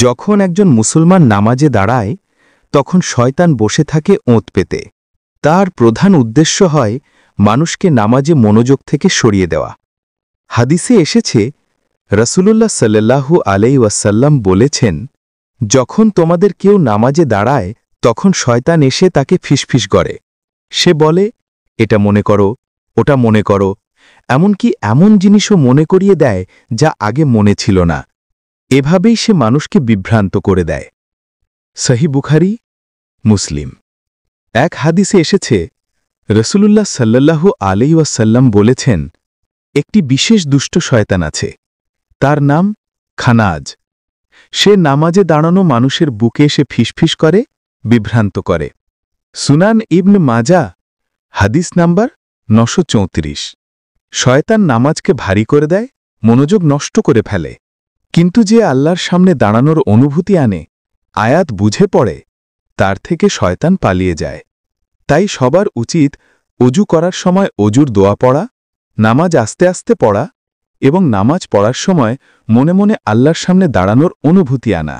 যখন একজন মুসলমান নামাজে দাঁড়ায় তখন শয়তান বসে থাকে ওঁত পেতে। তার প্রধান উদ্দেশ্য হয় মানুষকে নামাজে মনোযোগ থেকে সরিয়ে দেওয়া। হাদিসে এসেছে, রাসূলুল্লাহ সাল্লাল্লাহু আলাইহি ওয়াসাল্লাম বলেছেন, যখন তোমাদের কেউ নামাজে দাঁড়ায় তখন শয়তান এসে তাকে ফিসফিস করে। সে বলে, এটা মনে করো, ওটা মনে করো, এমনকি এমন জিনিসও মনে করিয়ে দেয় যা আগে মনে ছিল না। এভাবেই সে মানুষকে বিভ্রান্ত করে দেয়। সহিহ বুখারী, মুসলিম। এক হাদিসে এসেছে, রাসূলুল্লাহ সাল্লাল্লাহু আলাইহি ওয়াসাল্লাম বলেছেন, একটি বিশেষ দুষ্ট শয়তান আছে, তার নাম খানাজ। সে নামাজে দাঁড়ানো মানুষের বুকে এসে ফিসফিস করে, বিভ্রান্ত করে। সুনান ইবন মাজা, হাদিস নাম্বার 934। শয়তান নামাজকে ভারী করে দেয়, মনোযোগ নষ্ট করে ফেলে। কিন্তু যে আল্লাহর সামনে দাঁড়ানোর অনুভূতি আনে, আয়াত বুঝে পড়ে, তার থেকে শয়তান পালিয়ে যায়। তাই সবার উচিত অজু করার সময় অজুর দোয়া পড়া, নামাজ আস্তে আস্তে পড়া এবং নামাজ পড়ার সময় মনে মনে আল্লাহর সামনে দাঁড়ানোর অনুভূতি আনা।